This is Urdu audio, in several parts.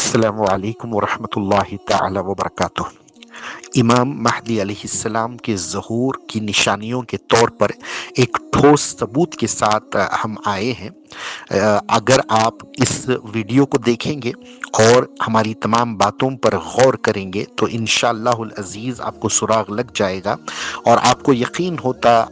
السلام علیکم ورحمۃ اللہ تعالی وبرکاتہ۔ امام مہدی علیہ السلام کے ظہور کی نشانیوں کے طور پر ایک ٹھوس ثبوت کے ساتھ ہم آئے ہیں۔ اگر آپ اس ویڈیو کو دیکھیں گے اور ہماری تمام باتوں پر غور کریں گے تو انشاءاللہ العزیز آپ کو سراغ لگ جائے گا اور آپ کو یقین ہوتا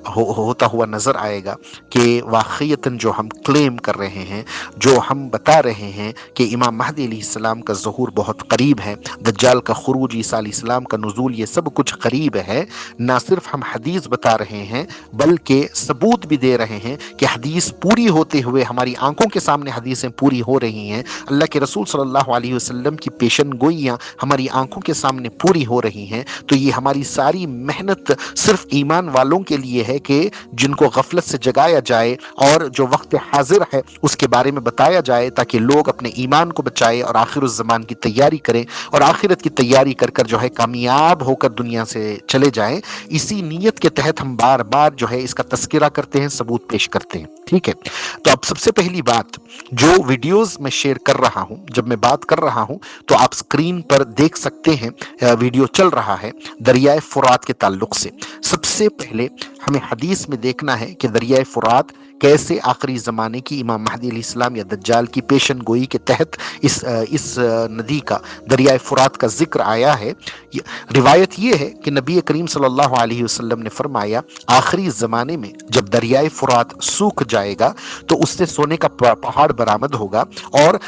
ہوا نظر آئے گا کہ واقعیتاً جو ہم کلیم کر رہے ہیں، جو ہم بتا رہے ہیں کہ امام مہدی علیہ السلام کا ظہور بہت قریب ہے، دجال کا خروج، عیسیٰ علیہ السلام کا نزول، یہ سب کچھ قریب ہے۔ نہ صرف ہم حدیث بتا رہے ہیں بلکہ ثبوت بھی دے رہے ہیں کہ حدیث پوری ہوتے ہوئے ہماری آنکھوں کے سامنے حدیثیں پوری ہو رہی ہیں۔ اللہ کے رسول صلی اللہ علیہ وسلم کی پیشن گوئیاں ہماری آنکھوں کے سامنے پوری ہو رہی ہیں۔ تو یہ ہماری ساری محنت صرف ایمان والوں کے لیے ہے کہ جن کو غفلت سے جگایا جائے اور جو وقت حاضر ہے اس کے بارے میں بتایا جائے تاکہ لوگ اپنے ایمان کو بچائے اور آخر الزمان کی تیاری کریں اور آخرت کی تیاری کر کر جو ہے کامیاب ہو کر دنیا سے چلے جائیں۔ اسی نیت کے تحت ہم بار بار جو ہے اس کا تذکرہ کرتے ہیں، ثبوت پیش کرتے ہیں۔ ٹھیک ہے، تو اب سب سے پہلی بات، جو ویڈیوز میں شیئر کر رہا ہوں، جب میں بات کر رہا ہوں تو آپ سکرین پر دیکھ سکتے ہیں ویڈیو چل رہا ہے دریائے فرات کے تعلق سے۔ سب سے پہلے ہمیں حدیث میں دیکھنا ہے کہ دریائے فرات کیسے آخری زمانے کی امام مہدی علیہ السلام یا دجال کی پیشن گوئی کے تحت اس ندی کا، دریائے فرات کا ذکر آیا ہے۔ روایت یہ ہے کہ نبی کریم صلی اللہ علیہ وسلم نے فرمایا، آخری زمانے میں جب دریائے فرات سوکھ جائے گا تو اس سے سونے کا پہاڑ برآمد ہوگا اور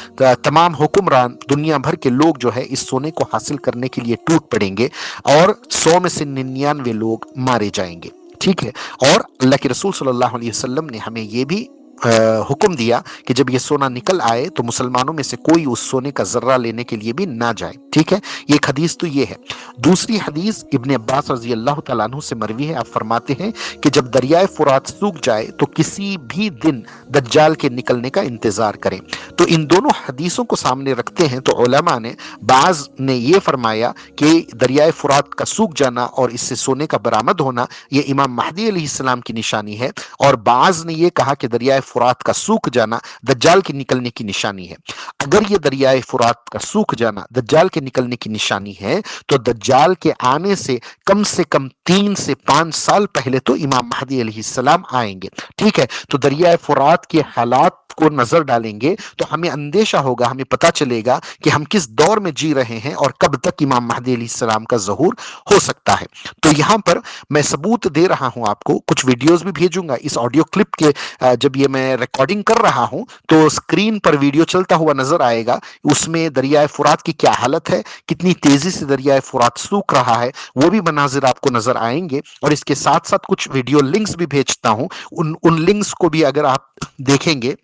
تمام حکمران دنیا بھر کے لوگ جو ہے اس سونے کو حاصل کرنے کے لیے ٹوٹ پڑیں گے اور 100 میں سے 99 لوگ مارے جائیں گے۔ ٹھیک ہے، اور اللہ کے رسول صلی اللہ علیہ وسلم نے ہمیں یہ بھی حکم دیا کہ جب یہ سونا نکل آئے تو مسلمانوں میں سے کوئی اس سونے کا ذرہ لینے کے لیے بھی نہ جائے۔ ٹھیک ہے، یہ ایک حدیث تو یہ ہے۔ دوسری حدیث ابن عباس رضی اللہ تعالیٰ عنہ سے مروی ہے، آپ فرماتے ہیں کہ جب دریائے فرات سوکھ جائے تو کسی بھی دن دجال کے نکلنے کا انتظار کریں۔ تو ان دونوں حدیثوں کو سامنے رکھتے ہیں تو علماء نے، بعض نے یہ فرمایا کہ دریائے فرات کا سوکھ جانا اور اس سے سونے کا برآمد ہونا یہ امام مہدی علیہ السلام کی نشانی ہے، اور بعض نے یہ کہا کہ دریائے فرات کا سوکھ جانا دجال کے نکلنے کی نشانی ہے۔ اگر یہ دریائے فرات کا سوکھ جانا دجال کے نکلنے کی نشانی ہے تو دجال کے آنے سے کم 3 سے 5 سال پہلے تو امام مہدی علیہ السلام آئیں گے۔ ٹھیک ہے، تو دریائے فرات کے حالات کو نظر ڈالیں گے تو ہمیں اندیشہ ہوگا، ہمیں پتہ چلے گا کہ ہم کس دور میں جی رہے ہیں اور کب تک امام مہدی علیہ السلام کا ظہور ہو سکتا ہے۔ تو یہاں پر میں ثبوت دے رہا ہوں، آپ کو کچھ ویڈیوز بھی بھیجوں گا اس آڈیو کلپ کے۔ جب یہ میں ریکارڈنگ کر رہا ہوں تو اسکرین پر ویڈیو چلتا ہوا نظر آئے گا، اس میں دریائے فرات کی کیا حالت ہے، کتنی تیزی سے دریائے فرات سوکھ رہا ہے، وہ بھی مناظر آپ کو نظر آئیں گے، اور اس کے ساتھ ساتھ کچھ ویڈیو لنکس بھی بھیجتا ہوں۔ ان لنکس کو بھی اگر آپ دیکھیں گے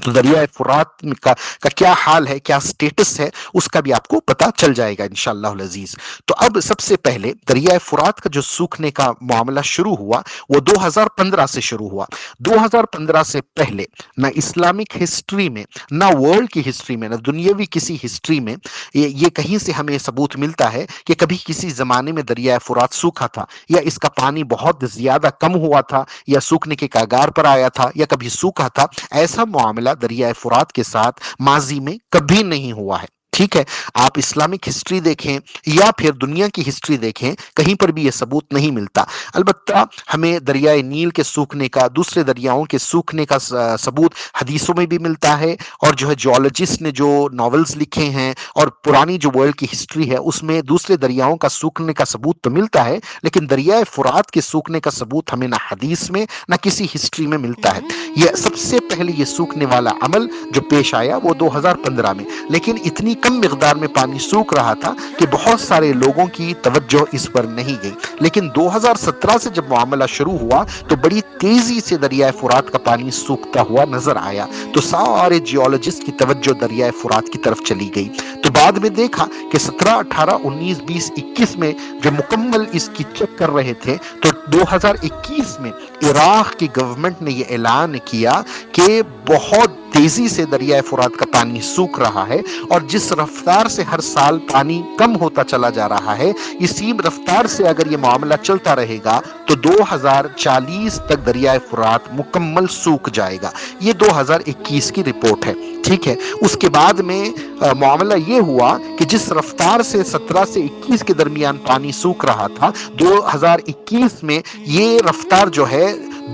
تو دریائے فرات کا کیا حال ہے، کیا سٹیٹس ہے، اس کا بھی آپ کو پتہ چل جائے گا انشاءاللہ العزیز۔ تو اب سب سے پہلے دریائے فرات کا جو سوکھنے کا معاملہ شروع ہوا وہ 2015 سے شروع ہوا۔ 2015 سے پہلے نہ اسلامک ہسٹری میں، نہ ورلڈ کی ہسٹری میں، نہ دنیاوی کسی ہسٹری میں یہ کہیں سے ہمیں ثبوت ملتا ہے کہ کبھی کسی زمانے میں دریائے فرات سوکھا تھا، یا اس کا پانی بہت زیادہ کم ہوا تھا، یا سوکھنے کے کاغار پر آیا تھا، یا کبھی سوکھا تھا۔ ایسا معاملہ دریائے فرات کے ساتھ ماضی میں کبھی نہیں ہوا ہے۔ ٹھیک ہے، آپ اسلامک ہسٹری دیکھیں یا پھر دنیا کی ہسٹری دیکھیں، کہیں پر بھی یہ ثبوت نہیں ملتا۔ البتہ ہمیں دریائے نیل کے سوکھنے کا، دوسرے دریاؤں کے سوکھنے کا ثبوت حدیثوں میں بھی ملتا ہے، اور جو ہے جیولوجسٹ نے جو ناولز لکھے ہیں اور پرانی جو ورلڈ کی ہسٹری ہے اس میں دوسرے دریاؤں کا سوکھنے کا ثبوت تو ملتا ہے، لیکن دریائے فرات کے سوکھنے کا ثبوت ہمیں نہ حدیث میں نہ کسی ہسٹری میں ملتا ہے۔ یہ سب سے پہلے یہ سوکھنے والا عمل جو پیش آیا وہ 2015 میں، لیکن اتنی کم مقدار میں پانی سوکھ رہا تھا کہ بہت سارے لوگوں کی توجہ اس پر نہیں گئی، لیکن 2017 سے جب معاملہ شروع ہوا تو بڑی تیزی سے دریائے فرات کا پانی سوکھتا ہوا نظر آیا، تو سارے جیولوجسٹ کی توجہ دریائے فرات کی طرف چلی گئی۔ تو بعد میں دیکھا کہ 17، 18، 19، 20، 21 میں جو مکمل اس کی چیک کر رہے تھے تو 2021 میں عراق کی گورنمنٹ نے یہ اعلان کیا کہ بہت تیزی سے دریائے فرات کا پانی سوکھ رہا ہے، اور جس رفتار سے ہر سال پانی کم ہوتا چلا جا رہا ہے، اسی رفتار سے اگر یہ معاملہ چلتا رہے گا تو 2040 تک دریائے فرات مکمل سوکھ جائے گا۔ یہ 2021 کی رپورٹ ہے۔ ٹھیک ہے، اس کے بعد میں معاملہ یہ ہوا کہ جس رفتار سے 17 سے 21 کے درمیان پانی سوکھ رہا تھا، 2021 میں یہ رفتار جو ہے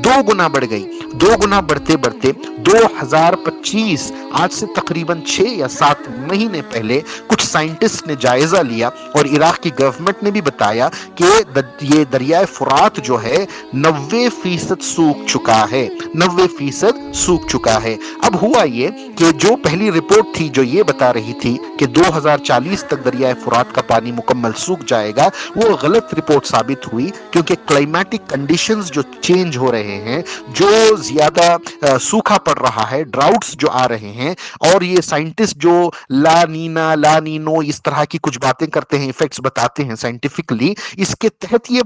2 گنا بڑھ گئی. 2 گنا بڑھتے بڑھتے 2025، آج سے تقریباً 6 یا 7 مہینے پہلے کچھ سائنٹسٹ نے جائزہ لیا اور عراق کی گورنمنٹ نے بھی بتایا کہ یہ دریائے فرات جو ہے 90% سوکھ چکا ہے. 90% سوکھ چکا ہے. اب ہوا یہ کہ جو پہلی رپورٹ تھی جو یہ بتا رہی تھی کہ 2040 تک دریائے فرات کا پانی مکمل سوکھ جائے گا، وہ غلط رپورٹ ثابت ہوئی، کیونکہ کلائمیٹک کنڈیشنز جو چینج ہو رہے ہیں، جو زیادہ سوکھا پڑ رہا ہے، ڈراؤٹس جو آ رہے ہیں، اور یہ سائنٹسٹ جو لا نینا لا نینو اس طرح کی کچھ باتیں کرتے ہیں، ایفیکٹس بتاتے ہیں سائنٹیفکلی، اس کے تحت یہ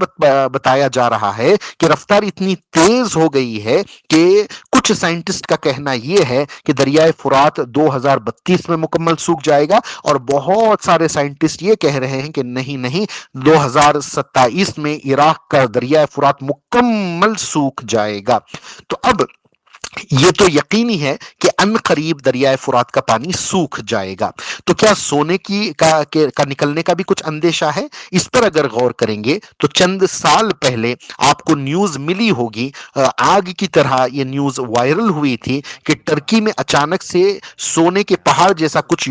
بتایا جا رہا ہے کہ رفتار اتنی تیز ہو گئی ہے کہ کچھ سائنٹسٹ کا کہنا یہ ہے کہ دریائے فرات 2032 میں مکمل سوکھ جائے گا، اور بہت سارے سائنٹسٹ یہ کہہ رہے ہیں کہ نہیں نہیں، 2027 میں عراق کا دریائے فرات مکمل سوکھ جائے گا. تو اب یہ تو یقینی ہے کہ ان قریب دریائے فرات کا پانی سوکھ جائے گا. تو کیا سونے کا نکلنے کا بھی کچھ اندیشہ ہے؟ اس پر اگر غور کریں گے تو چند سال پہلے آپ کو نیوز ملی ہوگی، آگ کی طرح یہ نیوز وائرل ہوئی تھی کہ ٹرکی میں اچانک سے سونے کے پہاڑ جیسا کچھ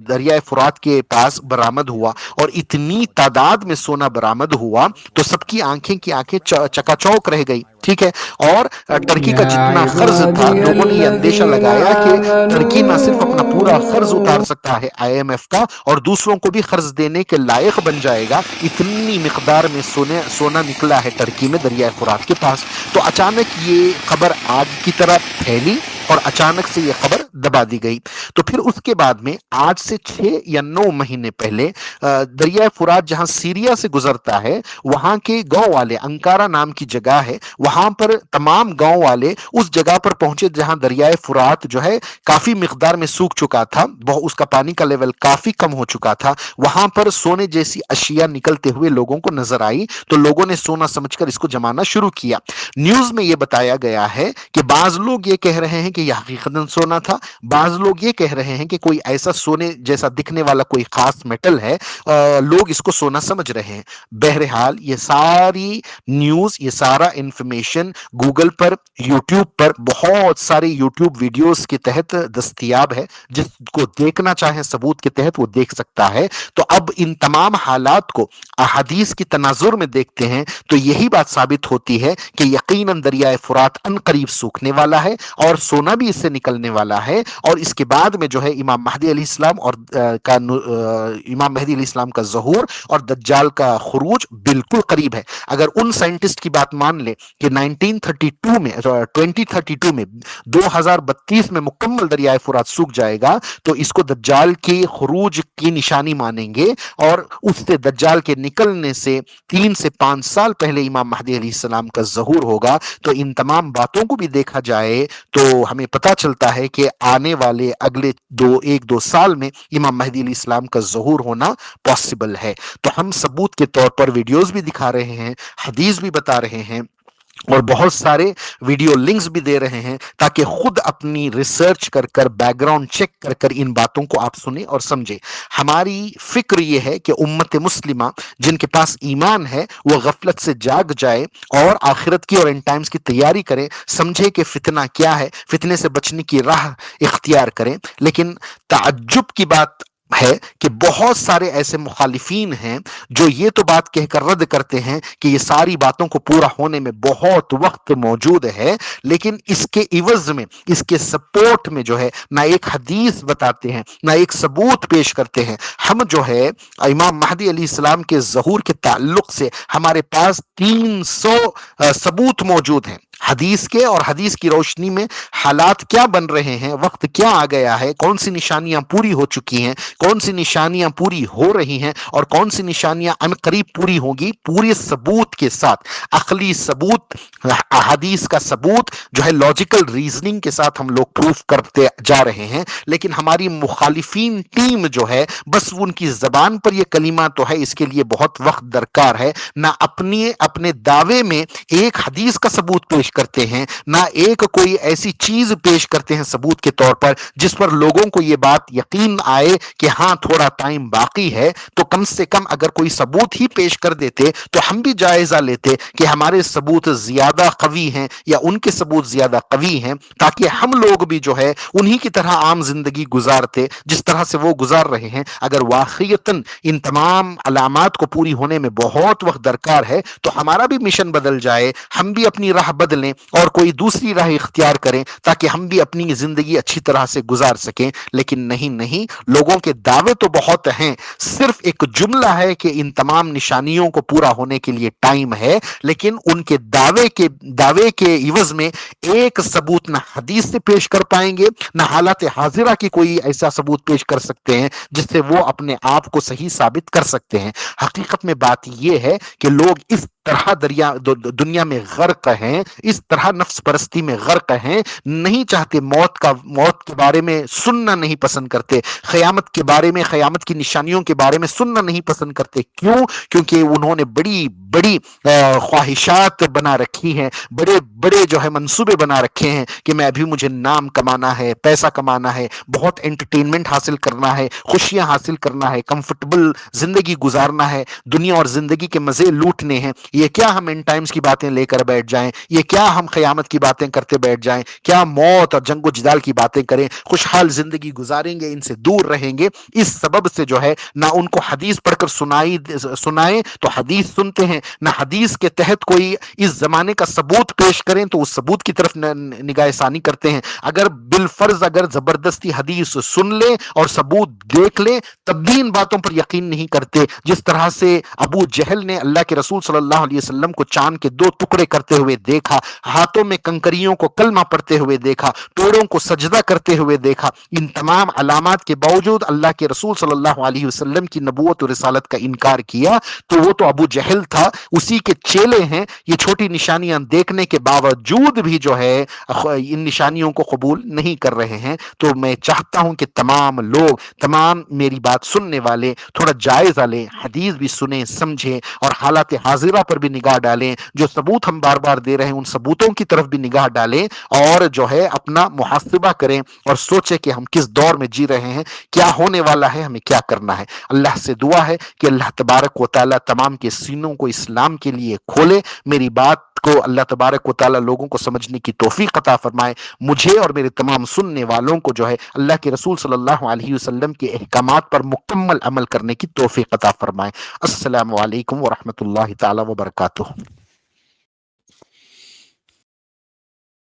دریائے فرات کے پاس برآمد ہوا، اور اتنی تعداد میں سونا برآمد ہوا تو سب کی آنکھیں چکا چوک رہ گئی. ٹھیک ہے، اور ٹرکی کا يا جتنا قرض تھا، عبادي لوگوں نے یہ اندیشہ الذين لگایا کہ ٹرکی نہ صرف اپنا پورا قرض اتار آمنوا سکتا ہے IMF کا، اور دوسروں کو بھی قرض دینے کے لائق بن جائے گا. اتنی مقدار میں سونا نکلا ہے ٹرکی میں دریائے فرات کے پاس. تو اچانک یہ خبر آگ کی طرح پھیلی اور اچانک سے یہ خبر دبا دی گئی. تو پھر اس کے بعد میں آج سے 6 یا 9 مہینے پہلے دریائے فرات جہاں سیریا سے گزرتا ہے، وہاں کے گاؤں والے، انکارا نام کی جگہ ہے، وہاں پر تمام گاؤں والے اس جگہ پر پہنچے جہاں دریائے فرات جو ہے کافی مقدار میں سوکھ چکا تھا، اس کا پانی کا لیول کافی کم ہو چکا تھا. وہاں پر سونے جیسی اشیاء نکلتے ہوئے لوگوں کو نظر آئی، تو لوگوں نے سونا سمجھ کر اس کو جمانا شروع کیا. نیوز میں یہ بتایا گیا ہے کہ بعض لوگ یہ کہہ رہے ہیں کہ یہ حقیقتاً سونا تھا، بعض لوگ یہ کہہ رہے ہیں کہ کوئی ایسا سونے جیسا دکھنے والا کوئی خاص میٹل ہے، لوگ اس کو سونا سمجھ رہے ہیں. بہرحال یہ ساری نیوز، یہ سارا انفارمیشن گوگل پر، یوٹیوب پر، بہت سارے یوٹیوب ویڈیوز کے تحت دستیاب ہے. جس کو دیکھنا چاہے ثبوت کے تحت وہ دیکھ سکتا ہے. تو اب ان تمام حالات کو احادیث کی تناظر میں دیکھتے ہیں تو یہی بات ثابت ہوتی ہے کہ یقیناً دریائے فرات ان قریب سوکھنے والا ہے، اور سونا بھی اس سے نکلنے والا ہے. اور اس کے بعد میں جو ہے امام مہدی علیہ السلام امام مہدی علیہ السلام کا ظہور اور دجال کا خروج بالکل قریب ہے. اگر ان سائنٹسٹ کی بات مان لے کہ 1932 میں 2032 میں 2032 میں مکمل دریائے فرات سوکھ جائے گا، تو اس کو دجال کے خروج کی نشانی مانیں گے. اور اس سے دجال کے نکلنے سے 3 سے 5 سال پہلے امام مہدی علیہ السلام کا ظہور ہوگا. تو ان تمام باتوں کو بھی دیکھا جائے تو ہمیں پتہ چلتا ہے کہ آنے والے اگلے 1-2 سال میں امام مہدی علیہ السلام کا ظہور ہونا پاسبل ہے. تو ہم ثبوت کے طور پر ویڈیوز بھی دکھا رہے ہیں، حدیث بھی بتا رہے ہیں، اور بہت سارے ویڈیو لنکس بھی دے رہے ہیں، تاکہ خود اپنی ریسرچ کر بیک گراؤنڈ چیک کر ان باتوں کو آپ سنیں اور سمجھیں. ہماری فکر یہ ہے کہ امت مسلمہ جن کے پاس ایمان ہے وہ غفلت سے جاگ جائے اور آخرت کی اور اینڈ ٹائمز کی تیاری کریں، سمجھے کہ فتنہ کیا ہے، فتنے سے بچنے کی راہ اختیار کریں. لیکن تعجب کی بات ہے کہ بہت سارے ایسے مخالفین ہیں جو یہ تو بات کہہ کر رد کرتے ہیں کہ یہ ساری باتوں کو پورا ہونے میں بہت وقت موجود ہے، لیکن اس کے عوض میں، اس کے سپورٹ میں جو ہے نہ ایک حدیث بتاتے ہیں، نہ ایک ثبوت پیش کرتے ہیں. ہم جو ہے امام مہدی علیہ السلام کے ظہور کے تعلق سے ہمارے پاس 300 ثبوت موجود ہیں حدیث کے، اور حدیث کی روشنی میں حالات کیا بن رہے ہیں، وقت کیا آ گیا ہے، کون سی نشانیاں پوری ہو چکی ہیں، کون سی نشانیاں پوری ہو رہی ہیں، اور کون سی نشانیاں ان قریب پوری ہوں گی، پورے ثبوت کے ساتھ، عقلی ثبوت، احادیث کا ثبوت جو ہے لاجیکل ریزننگ کے ساتھ ہم لوگ پروف کرتے جا رہے ہیں. لیکن ہماری مخالفین ٹیم جو ہے بس ان کی زبان پر یہ کلمہ تو ہے، اس کے لیے بہت وقت درکار ہے، نہ اپنے دعوے میں ایک حدیث کا ثبوت پیش پیش کرتے ہیں، نہ ایک کوئی ایسی چیز پیش کرتے ہیں ثبوت کے طور پر جس پر لوگوں کو یہ بات یقین آئے کہ ہاں تھوڑا ٹائم باقی ہے، تو کم سے کم اگر کوئی ثبوت ہی پیش کر دیتے تو ہم بھی جائزہ لیتے کہ ہمارے ثبوت زیادہ قوی ہیں یا ان کے ثبوت زیادہ قوی ہیں، تاکہ ہم لوگ بھی جو ہے انہی کی طرح عام زندگی گزارتے جس طرح سے وہ گزار رہے ہیں۔ اگر واقعیتاً ان تمام علامات کو پوری ہونے میں بہت وقت درکار ہے تو ہمارا بھی مشن بدل جائے، ہم بھی اپنی راہ بدلیں اور کوئی دوسری راہ اختیار کریں تاکہ ہم بھی اپنی زندگی اچھی طرح سے گزار سکیں۔ لیکن نہیں، لوگوں کے دعوے تو بہت ہیں، صرف ایک جملہ ہے کہ ان تمام نشانیوں کو پورا ہونے کے لیے ٹائم ہے، لیکن ان کے دعوے کے عوض میں ایک ثبوت نہ حدیث سے پیش کر پائیں گے، نہ حالات حاضرہ کی کوئی ایسا ثبوت پیش کر سکتے ہیں جس سے وہ اپنے آپ کو صحیح ثابت کر سکتے ہیں۔ حقیقت میں بات یہ ہے کہ لوگ اس طرح دنیا میں غرق ہیں، اس طرح نفس پرستی میں غرق ہیں، نہیں چاہتے موت کے بارے میں سننا نہیں پسند کرتے، قیامت کے بارے میں، قیامت کی نشانیوں کے بارے میں سننا نہیں پسند کرتے۔ کیوں؟ کیونکہ انہوں نے بڑی بڑی خواہشات بنا رکھی ہیں، بڑے بڑے جو ہے منصوبے بنا رکھے ہیں کہ میں ابھی مجھے نام کمانا ہے، پیسہ کمانا ہے، بہت انٹرٹینمنٹ حاصل کرنا ہے، خوشیاں حاصل کرنا ہے، کمفرٹیبل زندگی گزارنا ہے، دنیا اور زندگی کے مزے لوٹنے ہیں۔ یہ کیا ہم ان ٹائمز کی باتیں لے کر بیٹھ جائیں، یہ کیا ہم قیامت کی باتیں کرتے بیٹھ جائیں، کیا موت اور جنگ و جدال کی باتیں کریں، خوشحال زندگی گزاریں گے، ان سے دور رہیں گے۔ اس سبب سے جو ہے نہ ان کو حدیث پڑھ کر سنائیں تو حدیث سنتے ہیں، نہ حدیث کے تحت کوئی اس زمانے کا ثبوت پیش کریں تو اس ثبوت کی طرف نگاہ ثانی کرتے ہیں۔ اگر بالفرض اگر زبردستی حدیث سن لیں اور ثبوت دیکھ لیں تب بھی ان باتوں پر یقین نہیں کرتے، جس طرح سے ابو جہل نے اللہ کے رسول صلی اللہ علیہ وسلم کو چاند کے 2 ٹکڑے کرتے ہوئے دیکھا، ہاتھوں میں کنکریوں کو کلمہ پڑھتے ہوئے دیکھا، پیڑوں کو سجدہ کرتے ہوئے دیکھا، ان تمام علامات کے باوجود اللہ کے رسول صلی اللہ علیہ وسلم کی نبوت و رسالت کا انکار کیا، تو وہ تو ابو جہل تھا، اسی کے چیلے ہیں۔ یہ چھوٹی نشانیاں دیکھنے کے باوجود بھی جو ہے ان نشانیوں کو قبول نہیں کر رہے ہیں۔ تو میں چاہتا ہوں کہ تمام لوگ، تمام میری بات سننے والے تھوڑا جائزہ لیں، حدیث بھی سنیں سمجھیں اور حالات حاضرہ پر بھی نگاہ ڈالیں۔ جو ثبوت ہم بار بار دے رہے ہیں ان ثبوتوں کی طرف بھی نگاہ ڈالیں اور جو ہے اپنا محاسبہ کریں اور سوچیں کہ ہم کس دور میں جی رہے ہیں، کیا ہونے والا ہے، ہمیں کیا کرنا ہے۔ اللہ سے دعا ہے کہ اللہ تبارک و تعالی تمام کے سینوں کو اسلام کے لیے کھولے، میری بات کو اللہ تبارک و تعالی لوگوں کو سمجھنے کی توفیق عطا فرمائے، مجھے اور میرے تمام سننے والوں کو جو ہے اللہ کے رسول صلی اللہ علیہ وسلم کے احکامات پر مکمل عمل کرنے کی توفیق عطا فرمائے۔ السلام علیکم ورحمۃ اللہ تعالی وبرکاتہ۔